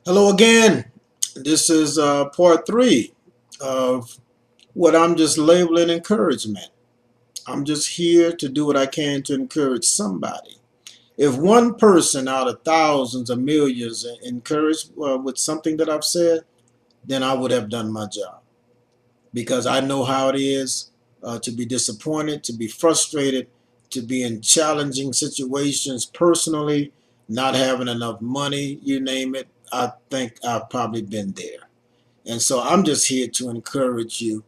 Hello again. This is part three of what I'm just labeling encouragement. I'm just here to do what I can to encourage somebody. If one person out of thousands or millions encouraged with something that I've said, then I would have done my job because I know how it is to be disappointed, to be frustrated, to be in challenging situations personally, not having enough money, you name it. I think I've probably been there. And so I'm just here to encourage you.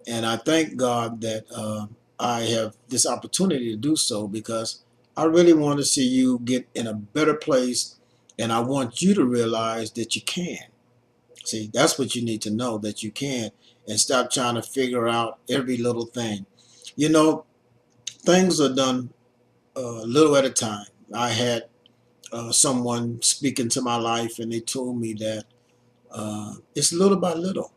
And I thank God that I have this opportunity to do so because I really want to see you get in a better place. And I want you to realize that you can. See, that's what you need to know, that you can, and stop trying to figure out every little thing. You know, things are done little at a time. I had someone speak into my life and they told me that it's little by little.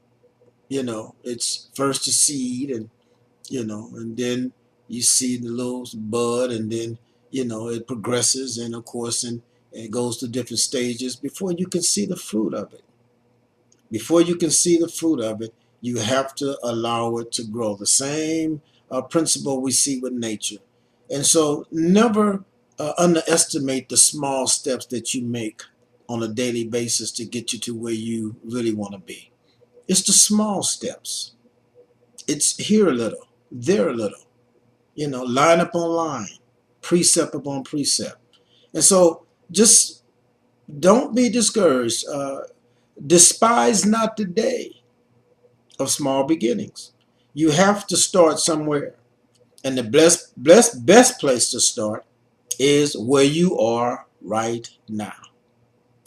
It's first a seed, and then you see the little bud, and then it progresses, and of course, and it goes to different stages before you can see the fruit of it. Before you can see the fruit of it, you have to allow it to grow. The same principle we see with nature. And so never underestimate the small steps that you make on a daily basis to get you to where you really want to be. It's the small steps. It's here a little, there a little, line upon line, precept upon precept. And so just don't be discouraged. Despise not the day of small beginnings. You have to start somewhere. And the best place to start is where you are right now.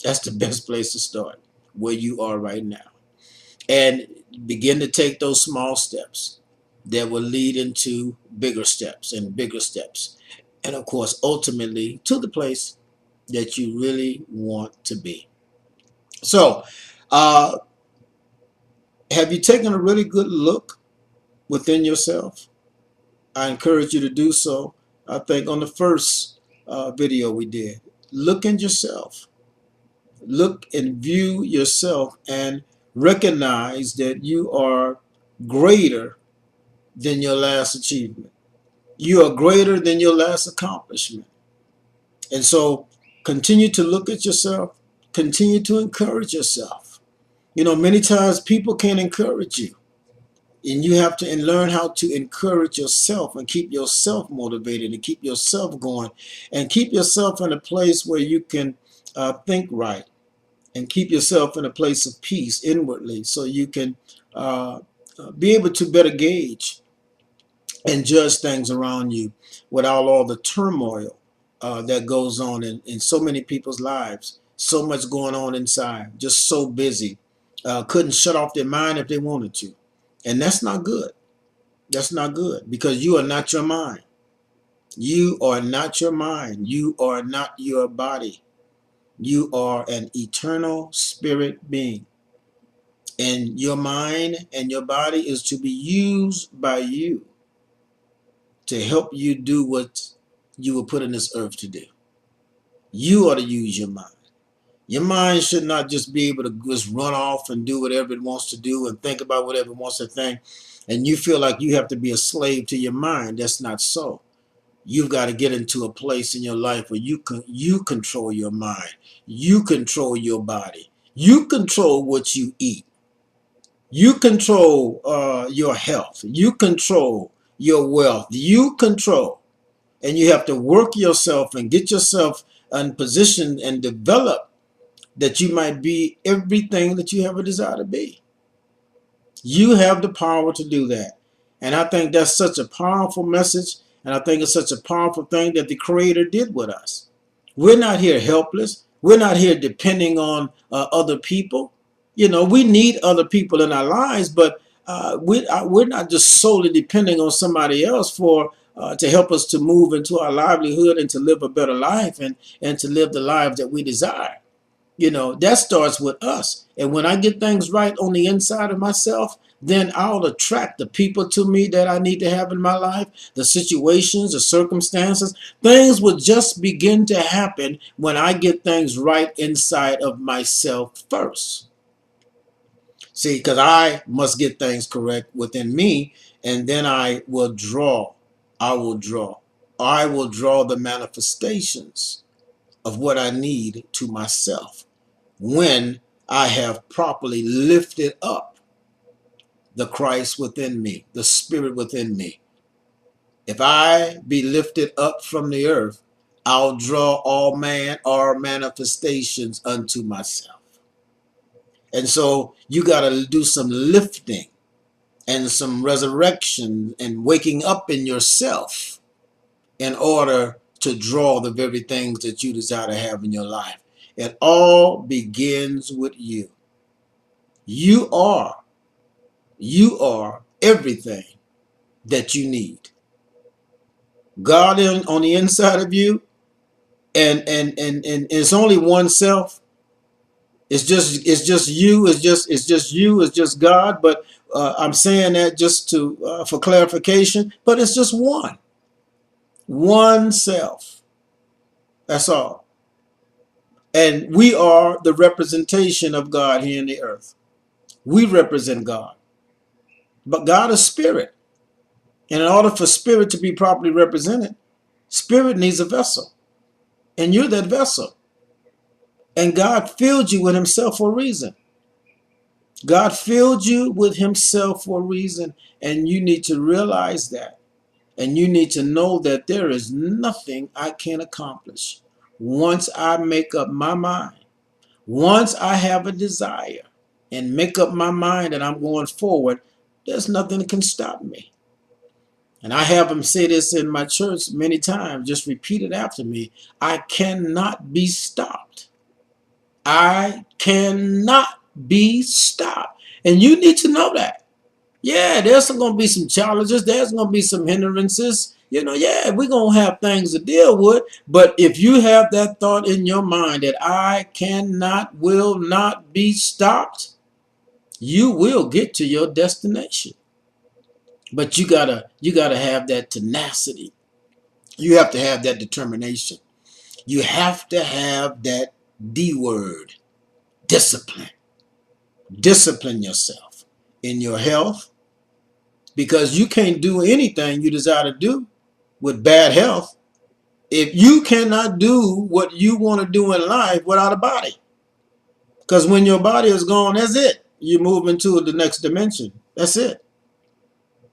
That's the best place to start, where you are right now. And begin to take those small steps that will lead into bigger steps and bigger steps. And of course, ultimately to the place that you really want to be. So, uh, have you taken a really good look within yourself? I encourage you to do so. I think on the first video we did, look in yourself. Look and view yourself and recognize that you are greater than your last achievement. You are greater than your last accomplishment. And so continue to look at yourself, continue to encourage yourself. Many times people can't encourage you. And you have to learn how to encourage yourself and keep yourself motivated and keep yourself going and keep yourself in a place where you can think right and keep yourself in a place of peace inwardly so you can be able to better gauge and judge things around you without all the turmoil that goes on in so many people's lives. So much going on inside, just so busy. Couldn't shut off their mind if they wanted to. And that's not good. That's not good because you are not your mind. You are not your mind. You are not your body. You are an eternal spirit being. And your mind and your body is to be used by you to help you do what you were put in this earth to do. You ought to use your mind. Your mind should not just be able to just run off and do whatever it wants to do and think about whatever it wants to think. And you feel like you have to be a slave to your mind. That's not so. You've got to get into a place in your life where you control your mind. You control your body. You control what you eat. You control your health. You control your wealth. You control. And you have to work yourself and get yourself in position and develop that you might be everything that you have a desire to be. You have the power to do that. And I think that's such a powerful message. And I think it's such a powerful thing that the Creator did with us. We're not here helpless. We're not here depending on other people. We need other people in our lives, but we're not just solely depending on somebody else for to help us to move into our livelihood and to live a better life and to live the lives that we desire. That starts with us. And when I get things right on the inside of myself, then I'll attract the people to me that I need to have in my life, the situations, the circumstances. Things will just begin to happen when I get things right inside of myself first. See, because I must get things correct within me, and then I will draw. I will draw. I will draw the manifestations of what I need to myself when I have properly lifted up the Christ within me, the Spirit within me. If I be lifted up from the earth, I'll draw all man or manifestations unto myself. And so you got to do some lifting and some resurrection and waking up in yourself in order to draw the very things that you desire to have in your life. It all begins with you. You are everything that you need. God on the inside of you, and it's only one self. It's just you. It's just God. But I'm saying that just to for clarification. But it's just one self. That's all. And we are the representation of God here in the earth. We represent God. But God is spirit. And in order for spirit to be properly represented, spirit needs a vessel. And you're that vessel. And God filled you with himself for a reason. God filled you with himself for a reason. And you need to realize that. And you need to know that there is nothing I can accomplish once I make up my mind. Once I have a desire and make up my mind that I'm going forward, there's nothing that can stop me. And I have them say this in my church many times, just repeat it after me. I cannot be stopped. I cannot be stopped. And you need to know that. Yeah, there's going to be some challenges. There's going to be some hindrances. Yeah, we're going to have things to deal with. But if you have that thought in your mind that I cannot, will not be stopped, you will get to your destination. But you gotta have that tenacity. You have to have that determination. You have to have that D word, discipline. Discipline yourself in your health, because you can't do anything you desire to do with bad health. If you cannot do what you want to do in life without a body, because when your body is gone, that's it. You move into the next dimension. That's it.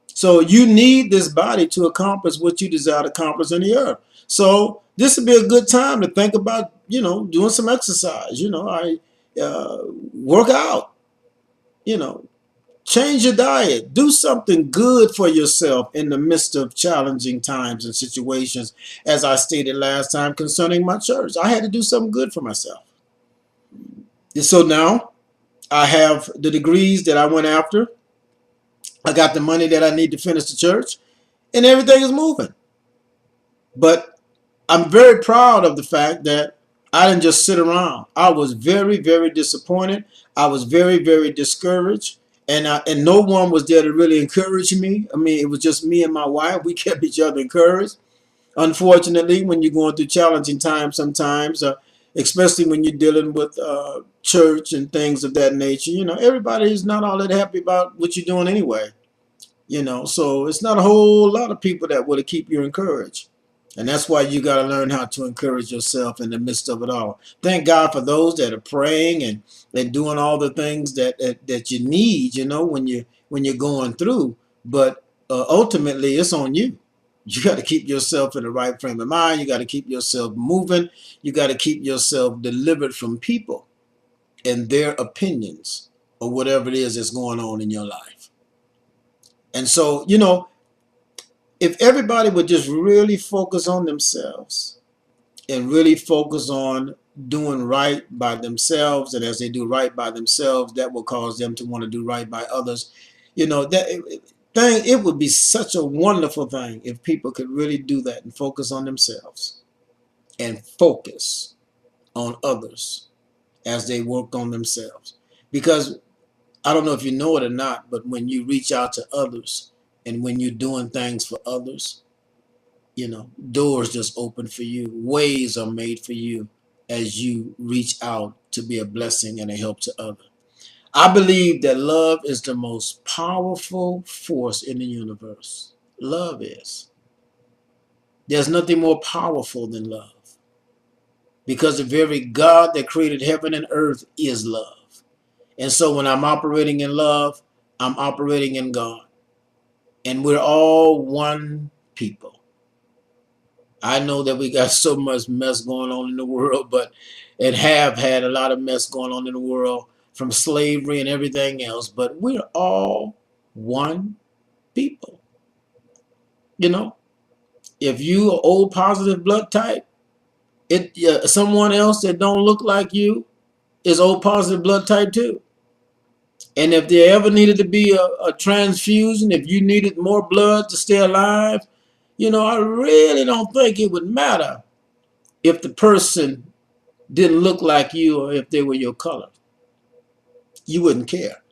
So you need this body to accomplish what you desire to accomplish in the earth. So this would be a good time to think about, doing some exercise. Work out. Change your diet. Do something good for yourself in the midst of challenging times and situations. As I stated last time concerning my church, I had to do something good for myself. And so now I have the degrees that I went after. I got the money that I need to finish the church, and everything is moving. But I'm very proud of the fact that I didn't just sit around. I was very, very disappointed. I was very, very discouraged. And no one was there to really encourage me. I mean, it was just me and my wife. We kept each other encouraged. Unfortunately, when you're going through challenging times sometimes, especially when you're dealing with church and things of that nature, everybody is not all that happy about what you're doing anyway. So it's not a whole lot of people that will keep you encouraged. And that's why you got to learn how to encourage yourself in the midst of it all. Thank God for those that are praying and doing all the things that you need, when you're going through. But ultimately, it's on you. You got to keep yourself in the right frame of mind. You got to keep yourself moving. You got to keep yourself delivered from people and their opinions or whatever it is that's going on in your life. And so, if everybody would just really focus on themselves and really focus on doing right by themselves, and as they do right by themselves, that will cause them to want to do right by others. It would be such a wonderful thing if people could really do that and focus on themselves and focus on others as they work on themselves. Because I don't know if you know it or not, but when you reach out to others and when you're doing things for others, doors just open for you. Ways are made for you as you reach out to be a blessing and a help to others. I believe that love is the most powerful force in the universe. Love is. There's nothing more powerful than love because the very God that created heaven and earth is love. And so when I'm operating in love, I'm operating in God. And we're all one people. I know that we got so much mess going on in the world, but it have had a lot of mess going on in the world from slavery and everything else. But we're all one people. You know, if you are O positive blood type, someone else that don't look like you is O positive blood type too. And if there ever needed to be a transfusion, if you needed more blood to stay alive, I really don't think it would matter if the person didn't look like you or if they were your color. You wouldn't care.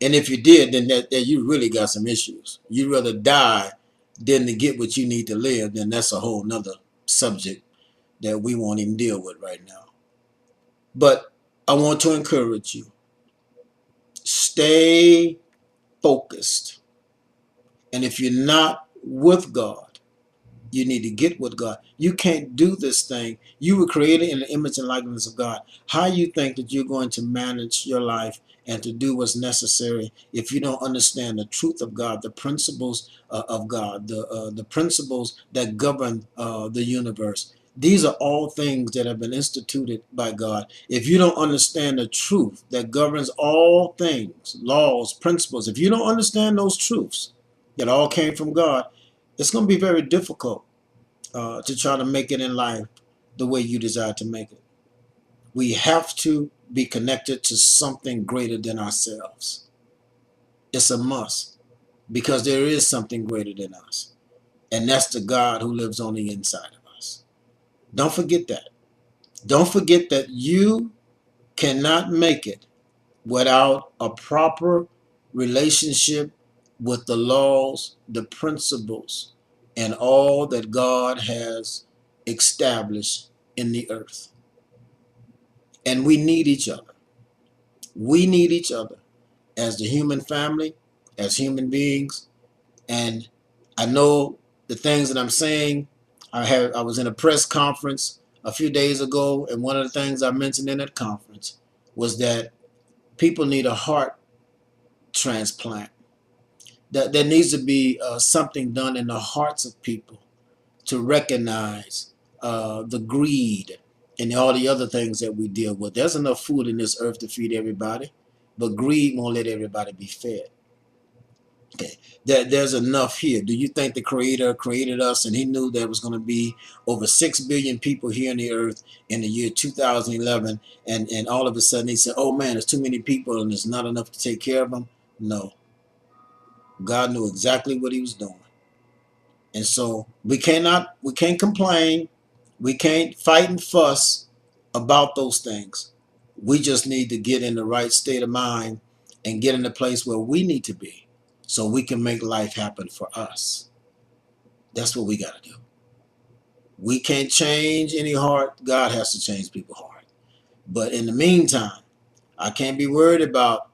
And if you did, then that you really got some issues. You'd rather die than to get what you need to live, then that's a whole nother subject that we won't even deal with right now. But I want to encourage you. Stay focused. And if you're not with God, you need to get with God. You can't do this thing. You were created in the image and likeness of God. How you think that you're going to manage your life and to do what's necessary if you don't understand the truth of God, the principles of God, the principles that govern the universe? These are all things that have been instituted by God. If you don't understand the truth that governs all things, laws, principles, if you don't understand those truths that all came from God, it's going to be very difficult to try to make it in life the way you desire to make it. We have to be connected to something greater than ourselves. It's a must because there is something greater than us, and that's the God who lives on the inside of us. Don't forget that. Don't forget that you cannot make it without a proper relationship with the laws, the principles, and all that God has established in the earth. And we need each other. We need each other as the human family, as human beings. And I know the things that I'm saying. I was in a press conference a few days ago, and one of the things I mentioned in that conference was that people need a heart transplant. That there needs to be something done in the hearts of people to recognize the greed and all the other things that we deal with. There's enough food in this earth to feed everybody, but greed won't let everybody be fed. Okay, there's enough here. Do you think the Creator created us and He knew there was going to be over 6 billion people here on the earth in the year 2011, and all of a sudden He said, "Oh man, there's too many people and there's not enough to take care of them"? No, God knew exactly what He was doing. And so we can't complain. We can't fight and fuss about those things. We just need to get in the right state of mind and get in the place where we need to be so we can make life happen for us. That's what we got to do. We can't change any heart. God has to change people's heart. But in the meantime, I can't be worried about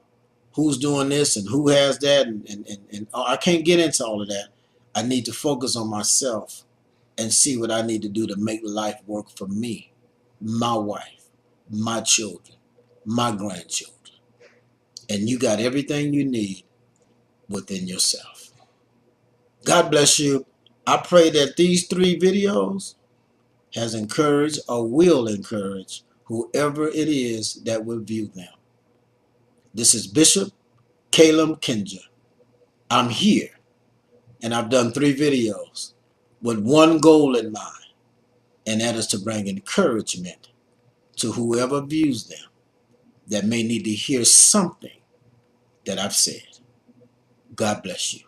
who's doing this and who has that. And I can't get into all of that. I need to focus on myself and see what I need to do to make life work for me, my wife, my children, my grandchildren. And you got everything you need within yourself. God bless you. I pray that these 3 videos has encouraged or will encourage whoever it is that will view them. This is Bishop Caleb Kinja. I'm here and I've done 3 videos with one goal in mind, and that is to bring encouragement to whoever views them that may need to hear something that I've said. God bless you.